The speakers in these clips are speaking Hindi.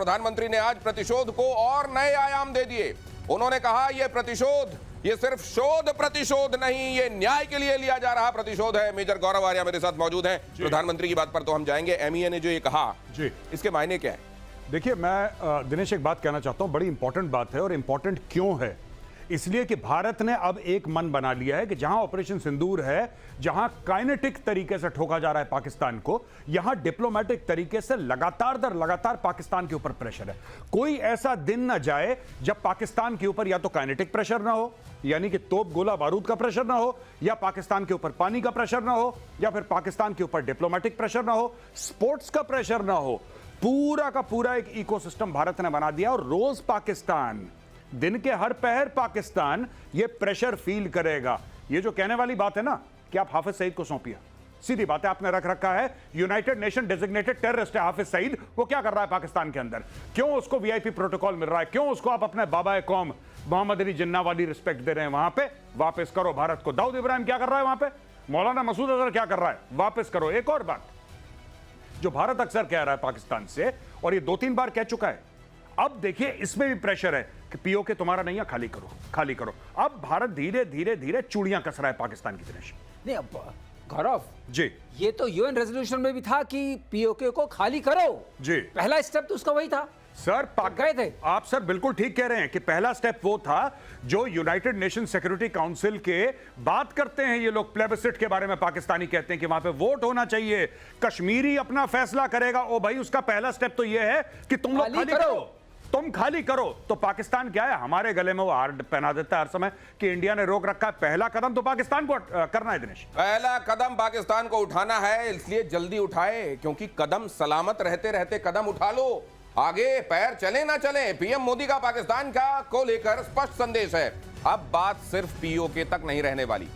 प्रधानमंत्री ने आज प्रतिशोध को और नए आयाम दे दिए। उन्होंने कहा यह प्रतिशोध ये सिर्फ शोध प्रतिशोध नहीं, ये न्याय के लिए लिया जा रहा प्रतिशोध है। मेजर गौरव आर्या मेरे साथ मौजूद हैं। प्रधानमंत्री की बात पर तो हम जाएंगे, एमईए ने जो ये कहा जी, इसके मायने क्या है? देखिए, मैं दिनेश एक बात कहना चाहता हूं, बड़ी इंपॉर्टेंट बात है। और इंपॉर्टेंट क्यों है? इसलिए कि भारत ने अब एक मन बना लिया है कि जहां ऑपरेशन सिंदूर है, जहां काइनेटिक तरीके से ठोका जा रहा है पाकिस्तान को, यहां डिप्लोमेटिक तरीके से लगातार दर लगातार पाकिस्तान के ऊपर प्रेशर है। कोई ऐसा दिन ना जाए जब पाकिस्तान के ऊपर या तो काइनेटिक प्रेशर ना हो, यानी कि तोप गोला बारूद का प्रेशर ना हो, या पाकिस्तान के ऊपर पानी का प्रेशर ना हो, या फिर पाकिस्तान के ऊपर डिप्लोमेटिक प्रेशर ना हो, स्पोर्ट्स का प्रेशर ना हो। पूरा का पूरा एक इकोसिस्टम भारत ने बना दिया और रोज पाकिस्तान, दिन के हर पहर पाकिस्तान ये प्रेशर फील करेगा। ये जो कहने वाली बात है ना कि आप हाफिज सईद को सौंपिए, सीधी बात है, आपने रख रखा है यूनाइटेड नेशन डेजिग्नेटेड टेररिस्ट है हाफिज सईद। वो क्या कर रहा है पाकिस्तान के अंदर? क्यों उसको वीआईपी प्रोटोकॉल मिल रहा है? क्यों उसको आप अपने बाबा कौम मोहम्मद अली जिन्ना वाली रिस्पेक्ट दे रहे हैं? वहां पे वापस करो भारत को। दाऊद इब्राहिम क्या कर रहा है वहां पे? मौलाना मसूद अजहर क्या कर रहा है? वापस करो। एक और बात जो भारत अक्सर कह रहा है पाकिस्तान से, और ये 2-3 बार कह चुका है, अब देखिए इसमें भी प्रेशर है कि पीओके तुम्हारा नहीं है, खाली करो, खाली करो। अब भारत धीरे धीरे धीरे चूड़ियां कस रहा है पाकिस्तान की दिनेश। नहीं, अब गौरव जी, ये तो यूएन रेजोल्यूशन में भी था कि पीओके को खाली करो जी। पहला स्टेप तो उसका वही था सर, गए थे आप सर बिल्कुल ठीक कह रहे हैं कि पहला स्टेप वो था जो यूनाइटेड नेशन सिक्योरिटी काउंसिल के बात करते हैं ये लोग, प्लेबिसिट के बारे में पाकिस्तानी कहते हैं कि वहां पे वोट होना चाहिए, कश्मीरी अपना फैसला करेगा। ओ भाई, उसका पहला स्टेप तो ये है कि तुम लोग खाली करो, तुम खाली करो। तो पाकिस्तान क्या है, हमारे गले में वो हार पहना देता है हर समय कि इंडिया ने रोक रखा है। पहला कदम तो पाकिस्तान को करना है दिनेश, पहला कदम पाकिस्तान को उठाना है, इसलिए जल्दी उठाए, क्योंकि कदम सलामत रहते रहते कदम उठा लो, आगे पैर चले ना चले। पीएम मोदी का पाकिस्तान का को लेकर स्पष्ट संदेश है। अब बात सिर्फ पीओके तक नहीं रहने वाली।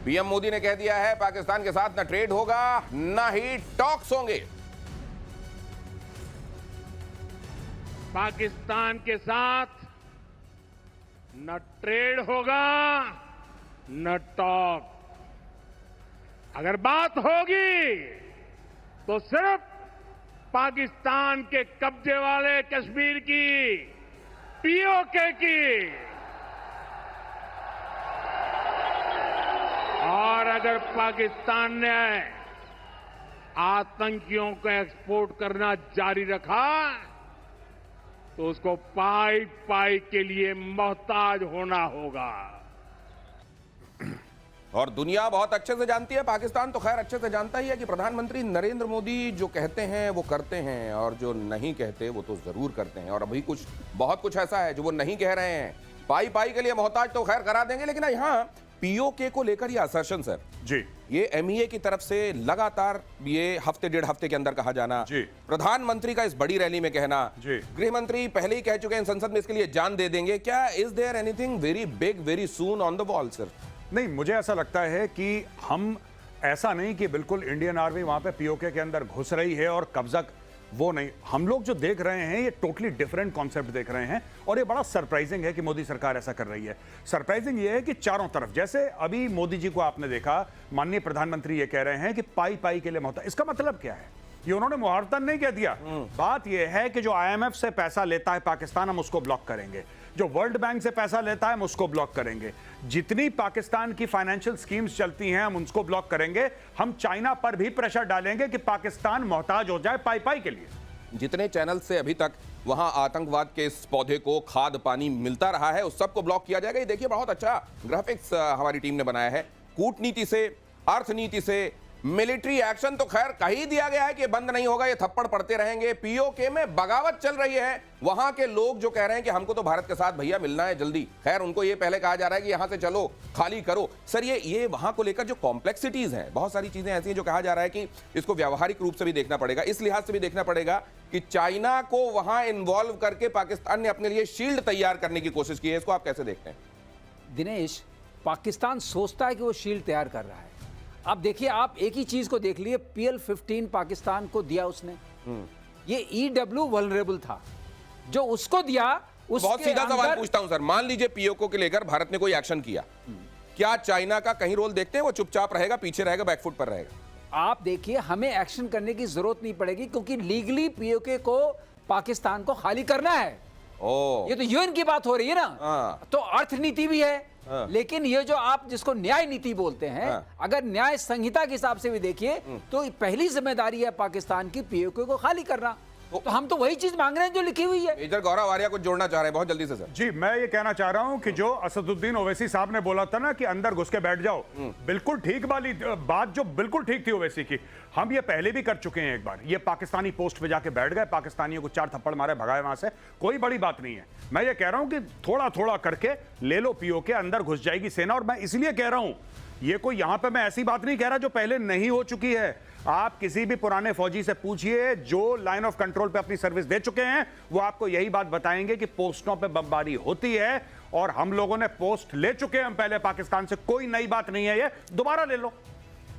पीएम मोदी ने कह दिया है पाकिस्तान के साथ न ट्रेड होगा न ही टॉक्स होंगे। पाकिस्तान के साथ न ट्रेड होगा न टॉक। अगर बात होगी तो सिर्फ पाकिस्तान के कब्जे वाले कश्मीर की, पीओके की। और अगर पाकिस्तान ने आतंकियों को एक्सपोर्ट करना जारी रखा तो उसको पाई पाई के लिए मोहताज होना होगा। और दुनिया बहुत अच्छे से जानती है, पाकिस्तान तो खैर अच्छे से जानता ही है कि प्रधानमंत्री नरेंद्र मोदी जो कहते हैं वो करते हैं, और जो नहीं कहते वो तो जरूर करते हैं। और अभी बहुत कुछ ऐसा है जो वो नहीं कह रहे हैं। पाई पाई के लिए मोहताज तो खैर करा देंगे, लेकिन यहाँ पीओके को लेकर ये असर्शन सर जी, ये एमईए की तरफ से लगातार ये हफ्ते डेढ़ हफ्ते के अंदर कहा जाना, जी, प्रधानमंत्री का इस बड़ी रैली में कहना, जी, गृह मंत्री पहले ही कह चुके हैं संसद में इसके लिए जान दे देंगे। क्या is there anything very big very soon on the wall sir? नहीं, मुझे ऐसा लगता है कि हम ऐसा नहीं कि बिल्कुल इंडियन आर्मी वहां पे पीओके के अंदर घुस रही है और कब्जा, वो नहीं। हम लोग जो देख रहे हैं ये टोटली डिफरेंट कॉन्सेप्ट देख रहे हैं, और ये बड़ा सरप्राइजिंग है कि मोदी सरकार ऐसा कर रही है। सरप्राइजिंग ये है कि चारों तरफ, जैसे अभी मोदी जी को आपने देखा, माननीय प्रधानमंत्री ये कह रहे हैं कि पाई पाई के लिए मोहताज। इसका मतलब क्या है? ये उन्होंने मुहावरतन नहीं कह दिया। बात यह है कि जो आईएमएफ से पैसा लेता है पाकिस्तान, हम उसको ब्लॉक करेंगे। जो वर्ल्ड बैंक से पैसा लेता है हम उसको ब्लॉक करेंगे। जितनी पाकिस्तान की फाइनेंशियल स्कीम्स चलती हैं हम उनको ब्लॉक करेंगे। हम चाइना पर भी प्रेशर डालेंगे कि पाकिस्तान मोहताज हो जाए पाई पाई के लिए। जितने चैनल से अभी तक वहां आतंकवाद के इस पौधे को खाद पानी मिलता रहा है उस सबको ब्लॉक किया जाएगा। ये देखिए, बहुत अच्छा ग्राफिक्स हमारी टीम ने बनाया है। कूटनीति से, अर्थनीति से, मिलिट्री एक्शन तो खैर कही दिया गया है कि बंद नहीं होगा, ये थप्पड़ पड़ते रहेंगे। पीओके में बगावत चल रही है। वहां के लोग जो कह रहे हैं कि हमको तो भारत के साथ भैया मिलना है जल्दी, खैर उनको ये पहले कहा जा रहा है कि यहां से चलो, खाली करो। सर, ये वहां को लेकर जो कॉम्प्लेक्सिटीज हैं, बहुत सारी चीजें ऐसी हैं जो कहा जा रहा है कि इसको व्यावहारिक रूप से भी देखना पड़ेगा, इस लिहाज से भी देखना पड़ेगा कि चाइना को वहां इन्वॉल्व करके पाकिस्तान ने अपने लिए शील्ड तैयार करने की कोशिश की है। इसको आप कैसे देखते हैं? दिनेश, पाकिस्तान सोचता है कि वो शील्ड तैयार कर रहा है। अब देखिए, आप एक ही चीज को देख लिए, PL-15 पाकिस्तान को दिया उसने, ये EW वल्नरेबल था जो उसको दिया। बहुत सीधा सवाल पूछता हूं सर, मान लीजिए पीओके को लेकर भारत ने कोई एक्शन किया, क्या चाइना का कहीं रोल देखते हैं? वो चुपचाप रहेगा, पीछे रहेगा, बैकफुट पर रहेगा? आप देखिए, हमें एक्शन करने की जरूरत नहीं पड़ेगी क्योंकि लीगली पीओके को पाकिस्तान को खाली करना है। ओ ये तो यूएन की बात हो रही है ना। हाँ। तो अर्थनीति भी है। हाँ। लेकिन ये जो आप जिसको न्याय नीति बोलते हैं, हाँ। अगर न्याय संहिता के हिसाब से भी देखिए तो पहली जिम्मेदारी है पाकिस्तान की पीओके को खाली करना। तो हम तो वही चीज मांग रहे हैं जो लिखी हुई है। मेजर गौरव आर्या कुछ जोड़ना चाह रहे हैं बहुत जल्दी से सर। जी, मैं ये कहना चाह रहा हूं कि जो असदुद्दीन ओवैसी साहब ने बोला था ना कि अंदर घुस के बैठ जाओ, बिल्कुल ठीक वाली बात, जो बिल्कुल ठीक थी ओवैसी की। हम ये पहले भी कर चुके हैं एक बार। ये पाकिस्तानी पोस्ट पे जाके बैठ गए, पाकिस्तानियों को 4 थप्पड़ मारे, भगाए वहां से, कोई बड़ी बात नहीं है। मैं ये कह रहा हूं कि थोड़ा थोड़ा करके ले लो पीओके, अंदर घुस जाएगी सेना। और मैं इसलिए कह रहा हूं, ये कोई यहां पे मैं ऐसी बात नहीं कह रहा जो पहले नहीं हो चुकी है। आप किसी भी पुराने फौजी से पूछिए जो लाइन ऑफ कंट्रोल पे अपनी सर्विस दे चुके हैं, वो आपको यही बात बताएंगे कि पोस्टों पे बमबारी होती है और हम लोगों ने पोस्ट ले चुके हैं हम पहले पाकिस्तान से। कोई नई बात नहीं है, ये दोबारा ले लो।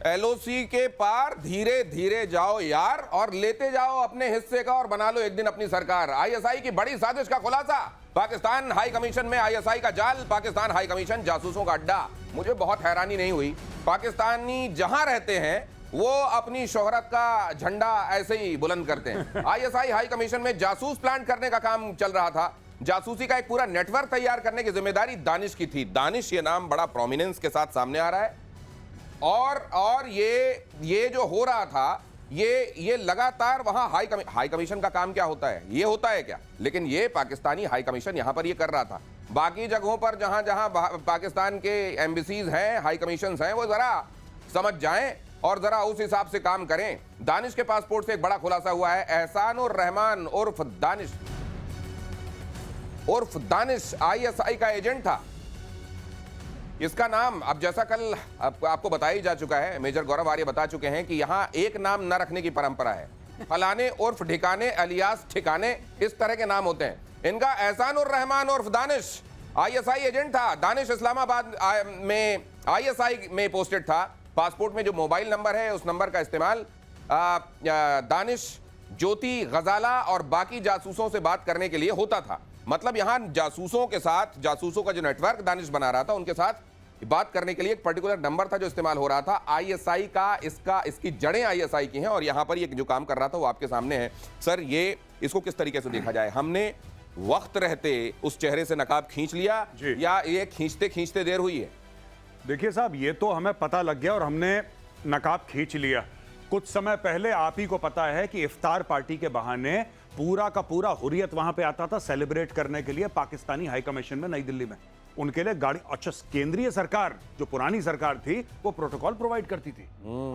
एलओसी के पार धीरे धीरे जाओ यार, और लेते जाओ अपने हिस्से का और बना लो एक दिन अपनी सरकार। आईएसआई की बड़ी साजिश का खुलासा, पाकिस्तान हाई कमीशन में आईएसआई का जाल, पाकिस्तान हाई कमीशन जासूसों का अड्डा। मुझे बहुत हैरानी नहीं हुई, पाकिस्तानी जहां रहते हैं वो अपनी शोहरत का झंडा ऐसे ही बुलंद करते हैं। आईएसआई हाई कमीशन में जासूस प्लांट करने का काम चल रहा था। जासूसी का एक पूरा नेटवर्क तैयार करने की जिम्मेदारी दानिश की थी। दानिश ये नाम बड़ा प्रोमिनेंस के साथ सामने आ रहा है। और ये जो हो रहा था, ये लगातार वहां हाई कमीशन का काम क्या होता है, ये होता है क्या? लेकिन ये पाकिस्तानी हाई कमीशन यहां पर ये कर रहा था। बाकी जगहों पर जहां जहां पाकिस्तान के एम्बेसीज हैं, हाई कमीशन हैं, वो जरा समझ जाएं और जरा उस हिसाब से काम करें। दानिश के पासपोर्ट से एक बड़ा खुलासा हुआ है। एहसानुर रहमान उर्फ दानिश आईएसआई का एजेंट था। इसका नाम अब जैसा कल आपको बताया ही जा चुका है, मेजर गौरव आर्य बता चुके हैं कि यहां एक नाम न रखने की परंपरा है। फलाने उर्फ ठिकाने, अलियास ठिकाने, इस तरह के नाम होते हैं। इनका एहसानुर रहमान उर्फ दानिश आईएसआई एजेंट था। दानिश इस्लामाबाद में आईएसआई में पोस्टेड था। पासपोर्ट में जो मोबाइल नंबर है उस नंबर का इस्तेमाल दानिश, ज्योति, गजाला और बाकी जासूसों से बात करने के लिए होता था। मतलब यहां जासूसों के साथ, जासूसों का जो नेटवर्क दानिश बना रहा था, उनके साथ बात करने के लिए एक पर्टिकुलर नंबर था जो इस्तेमाल हो रहा था। आईएसआई का इसकी जड़ें आईएसआई की हैं और यहां पर ये जो काम कर रहा था वो आपके सामने है। सर, ये इसको किस तरीके से देखा जाए? हमने वक्त रहते उस चेहरे से नकाब खींच लिया या ये खींचते खींचते देर हुई है? देखिए साहब, ये तो हमें पता लग गया और हमने नकाब खींच लिया। कुछ समय पहले आप ही को पता है कि इफ्तार पार्टी के बहाने पूरा का पूरा हुर्रियत वहां पे आता था सेलिब्रेट करने के लिए पाकिस्तानी हाई कमीशन में नई दिल्ली में। उनके लिए गाड़ी, अच्छा, केंद्रीय सरकार जो पुरानी सरकार थी वो प्रोटोकॉल प्रोवाइड करती थी।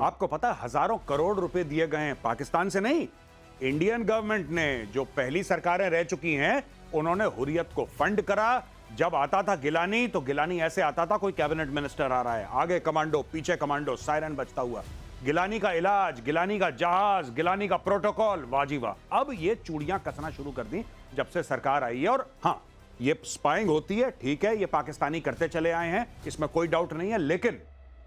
आपको पता है हजारों करोड़ रुपए दिए गए हैं, पाकिस्तान से नहीं, इंडियन गवर्नमेंट ने। जो पहली सरकारें रह चुकी हैं उन्होंने हुर्रियत को फंड करा। जब आता था गिलानी, तो गिलानी ऐसे आता था कोई कैबिनेट मिनिस्टर आ रहा है, आगे कमांडो, पीछे कमांडो, सायरन बजता हुआ। गिलानी का इलाज, गिलानी का जहाज, गिलानी का प्रोटोकॉल, वाजीवा। अब ये चूड़ियां कसना शुरू कर दी जब से सरकार आई है। और हाँ, ये स्पाइंग होती है, ठीक है, ये पाकिस्तानी करते चले आए हैं, इसमें कोई डाउट नहीं है। लेकिन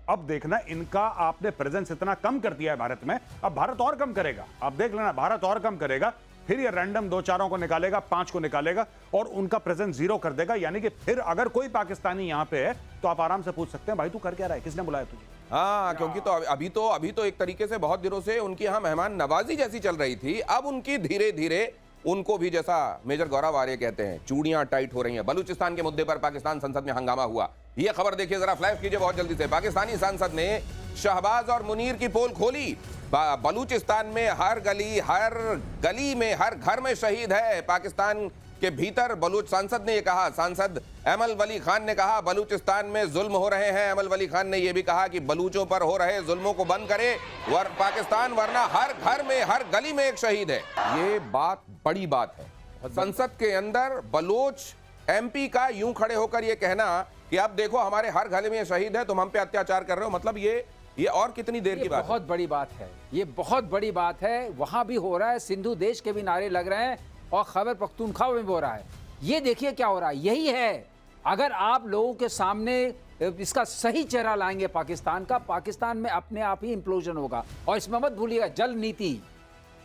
अब देखना, इनका आपने प्रेजेंस इतना कम कर दिया है भारत में, अब भारत और कम करेगा। आप देख लेना, भारत और कम करेगा, फिर ये रैंडम 2-4 को निकालेगा, 5 को निकालेगा और उनका प्रेजेंस 0 कर देगा। यानी कि फिर अगर कोई पाकिस्तानी यहां पे है तो आप आराम से पूछ सकते हैं, भाई तू कर क्या रहा है, किसने बुलाया तुझे? हाँ, क्योंकि तो अभी तो एक तरीके से बहुत दिनों से उनकी यहाँ मेहमान नवाजी जैसी चल रही थी। अब उनकी धीरे धीरे उनको भी, जैसा मेजर गौरव आर्य कहते हैं, चूड़ियां टाइट हो रही हैं। बलूचिस्तान के मुद्दे पर पाकिस्तान संसद में हंगामा हुआ। यह खबर देखिए जरा, फ्लैश कीजिए बहुत जल्दी से। पाकिस्तानी सांसद ने शहबाज और मुनीर की पोल खोली। बलूचिस्तान में हर गली में, हर घर में शहीद है। पाकिस्तान के भीतर बलूच सांसद ने यह कहा। सांसद अमल वली खान ने कहा बलूचिस्तान में जुल्म हो रहे हैं। अमल वली खान ने यह भी कहा कि बलूचों पर हो रहे जुल्मों को बंद करे पाकिस्तान, वरना हर घर में, हर गली में एक शहीद है। ये बात बड़ी बात है। संसद के अंदर बलोच एमपी का यूं खड़े होकर यह कहना कि अब देखो हमारे हर गली में शहीद है, तुम हम पे अत्याचार कर रहे हो, मतलब ये और कितनी देर की बात है? बहुत बड़ी बात है, ये बहुत बड़ी बात है। वहां भी हो रहा है, सिंधु देश के भी नारे लग रहे हैं और खैबर पख्तूनख्वा में भी हो रहा है। ये देखिए क्या हो रहा है, यही है। अगर आप लोगों के सामने इसका सही चेहरा लाएंगे पाकिस्तान का, पाकिस्तान में अपने आप ही इंप्लोजन होगा। और इसमें मत भूलिएगा, जल नीति,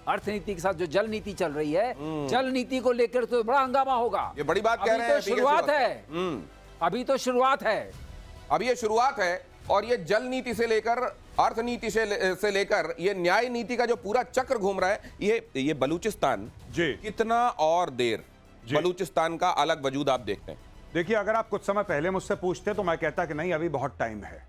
अर्थनीति के साथ जो जल नीति चल रही है, जल नीति को लेकर तो बड़ा हंगामा होगा। ये बड़ी बात कह रहे हैं। शुरुआत है, अभी तो शुरुआत है। अब ये शुरुआत है और ये जल नीति से लेकर अर्थनीति से लेकर ये न्याय नीति का जो पूरा चक्र घूम रहा है, ये बलूचिस्तान जी। कितना और देर जी। बलूचिस्तान का अलग वजूद आप देखते हैं? देखिए, अगर आप कुछ समय पहले मुझसे पूछते तो मैं कहता कि नहीं, अभी बहुत टाइम है।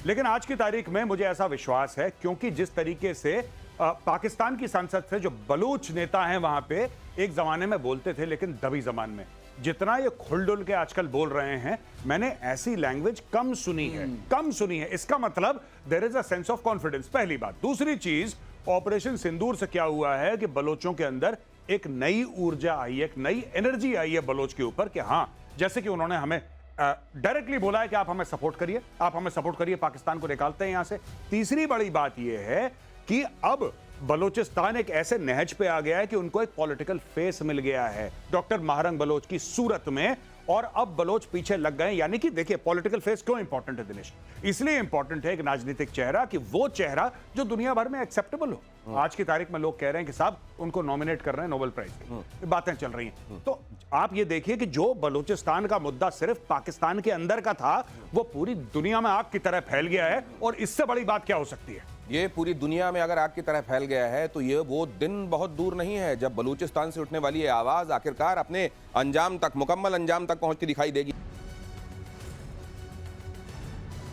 लेकिन आज की तारीख में मुझे ऐसा विश्वास है, क्योंकि जिस तरीके से पाकिस्तान की संसद से जो बलूच नेता हैं वहां पे एक जमाने में बोलते थे, लेकिन दबी जबान में, जितना ये खुलडुल के आजकल बोल रहे हैं, मैंने ऐसी लैंग्वेज कम सुनी है। इसका मतलब there is a sense of confidence, पहली बात। दूसरी चीज, ऑपरेशन सिंदूर से क्या हुआ है कि बलोचों के अंदर एक नई ऊर्जा आई, एक नई एनर्जी आई है बलोच के ऊपर, कि हां, जैसे कि उन्होंने हमें डायरेक्टली बोला है कि आप हमें सपोर्ट करिए, पाकिस्तान को निकालते हैं यहां से। तीसरी बड़ी बात यह है कि अब बलोचिस्तान एक ऐसे नहज पे आ गया है कि उनको एक पॉलिटिकल फेस मिल गया है डॉक्टर महारंग बलोच की सूरत में, और अब बलोच पीछे लग गए। यानी कि देखिए, पॉलिटिकल फेस क्यों इंपॉर्टेंट है दिनेश? इसलिए इंपॉर्टेंट है एक राजनीतिक चेहरा, कि वो चेहरा जो दुनिया भर में एक्सेप्टेबल हो। आज की तारीख में लोग कह रहे हैं कि साहब उनको नॉमिनेट कर रहे हैं नोबेल प्राइज की, बातें चल रही हैं। तो आप ये देखिए कि जो बलूचिस्तान का मुद्दा सिर्फ पाकिस्तान के अंदर का था, वो पूरी दुनिया में आग की तरह फैल गया है। और इससे बड़ी बात क्या हो सकती है? ये पूरी दुनिया में अगर आग की तरह फैल गया है, तो ये वो दिन बहुत दूर नहीं है जब बलूचिस्तान से उठने वाली ये आवाज आखिरकार अपने अंजाम तक, मुकम्मल अंजाम तक पहुंचती दिखाई देगी।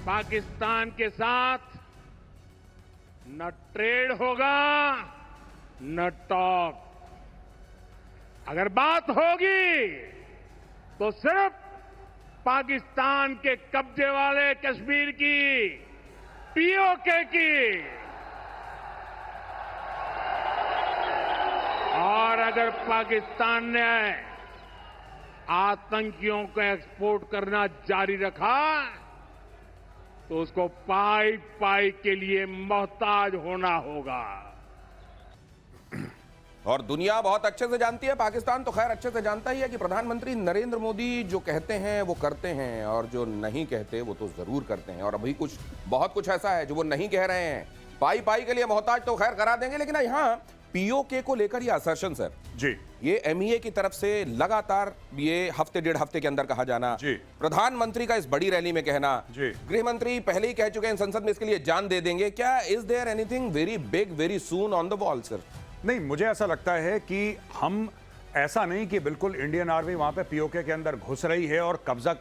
पाकिस्तान के साथ न ट्रेड होगा न टॉक। अगर बात होगी तो सिर्फ पाकिस्तान के कब्जे वाले कश्मीर की, पीओके की। और अगर पाकिस्तान ने आतंकियों को एक्सपोर्ट करना जारी रखा तो उसको पाई पाई के लिए मोहताज होना होगा। और दुनिया बहुत अच्छे से जानती है, पाकिस्तान तो खैर अच्छे से जानता ही है कि प्रधानमंत्री नरेंद्र मोदी जो कहते हैं वो करते हैं, और जो नहीं कहते वो तो जरूर करते हैं। और अभी बहुत कुछ ऐसा है जो वो नहीं कह रहे हैं। पाई पाई के लिए मोहताज तो खैर करा देंगे, लेकिन यहाँ पीओके को लेकर ये असर्शन सर जी, ये एमईए की तरफ से लगातार ये हफ्ते डेढ़ हफ्ते के अंदर कहा जाना, जी, प्रधानमंत्री का इस बड़ी रैली में कहना, जी, गृह मंत्री पहले ही कह चुके हैं संसद में इसके लिए जान दे देंगे। क्या is there anything very big very soon on the wall sir? नहीं, मुझे ऐसा लगता है कि हम ऐसा नहीं कि बिल्कुल इंडियन आर्मी वहां पे पीओके के अंदर घुस रही है और कब्जा,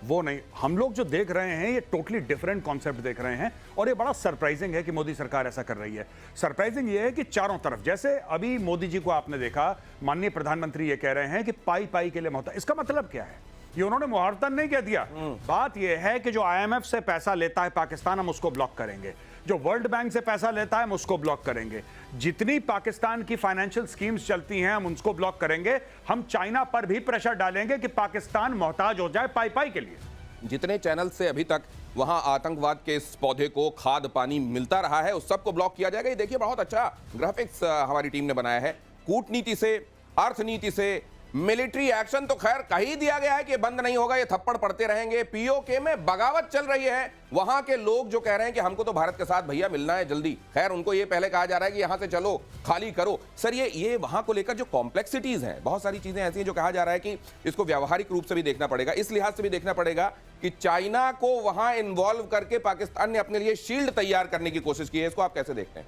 वो नहीं। हम लोग जो देख रहे हैं ये टोटली डिफरेंट कॉन्सेप्ट देख रहे हैं, और ये बड़ा सरप्राइजिंग है कि मोदी सरकार ऐसा कर रही है। सरप्राइजिंग ये है कि चारों तरफ, जैसे अभी मोदी जी को आपने देखा, माननीय प्रधानमंत्री ये कह रहे हैं कि पाई पाई के लिए मोहताज। इसका मतलब क्या है? ये उन्होंने मुहावरतन नहीं कह दिया। बात यह है कि जो आईएमएफ से पैसा लेता है पाकिस्तान, हम उसको ब्लॉक करेंगे। जो वर्ल्ड बैंक से पैसा लेता है हम उसको ब्लॉक करेंगे। जितनी पाकिस्तान की फाइनेंशियल स्कीम्स चलती हैं हम उनको ब्लॉक करेंगे। हम चाइना पर भी प्रेशर डालेंगे कि पाकिस्तान मोहताज हो जाए पाई पाई के लिए। जितने चैनल से अभी तक वहां आतंकवाद के इस पौधे को खाद पानी मिलता रहा है उस सबको ब्लॉक किया जाएगा। ये देखिए, बहुत अच्छा ग्राफिक्स हमारी टीम ने बनाया है। कूटनीति से, अर्थनीति से, मिलिट्री एक्शन तो खैर कही दिया गया है कि बंद नहीं होगा, ये थप्पड़ पड़ते रहेंगे। पीओके में बगावत चल रही है। वहां के लोग जो कह रहे हैं कि हमको तो भारत के साथ भैया मिलना है जल्दी, खैर उनको ये पहले कहा जा रहा है कि यहां से चलो, खाली करो। सर ये वहां को लेकर जो कॉम्प्लेक्सिटीज हैं, बहुत सारी चीजें ऐसी हैं जो कहा जा रहा है कि इसको व्यावहारिक रूप से भी देखना पड़ेगा, इस लिहाज से भी देखना पड़ेगा कि चाइना को वहां इन्वॉल्व करके पाकिस्तान ने अपने लिए शील्ड तैयार करने की कोशिश की है। इसको आप कैसे देखते हैं?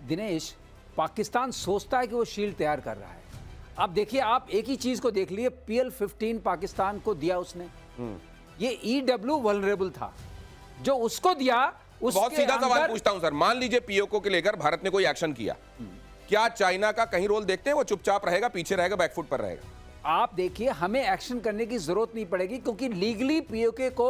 दिनेश, पाकिस्तान सोचता है कि वो शील्ड तैयार कर रहा है। अब देखिए, आप एक ही चीज को देख लिए, PL-15 पाकिस्तान को दिया उसने, ये EW वल्नरेबल था जो उसको दिया। बहुत सीधा सवाल पूछता हूं सर, मान लीजिए पीओके को लेकर भारत ने कोई एक्शन किया, क्या चाइना का कहीं रोल देखते हैं? वो चुपचाप रहेगा, पीछे रहेगा, बैकफुट पर रहेगा? आप देखिए, हमें एक्शन करने की जरूरत नहीं पड़ेगी, क्योंकि लीगली पीओके को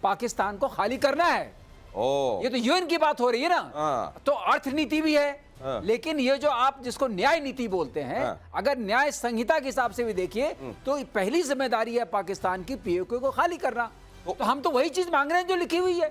पाकिस्तान को खाली करना है। ये तो यूएन की बात हो रही है ना, तो अर्थनीति भी है। लेकिन ये जो आप जिसको न्याय नीति बोलते हैं, अगर न्याय संहिता के हिसाब से भी देखिए तो पहली जिम्मेदारी है पाकिस्तान की पीओके को खाली करना। तो हम तो वही चीज मांग रहे हैं जो लिखी हुई है।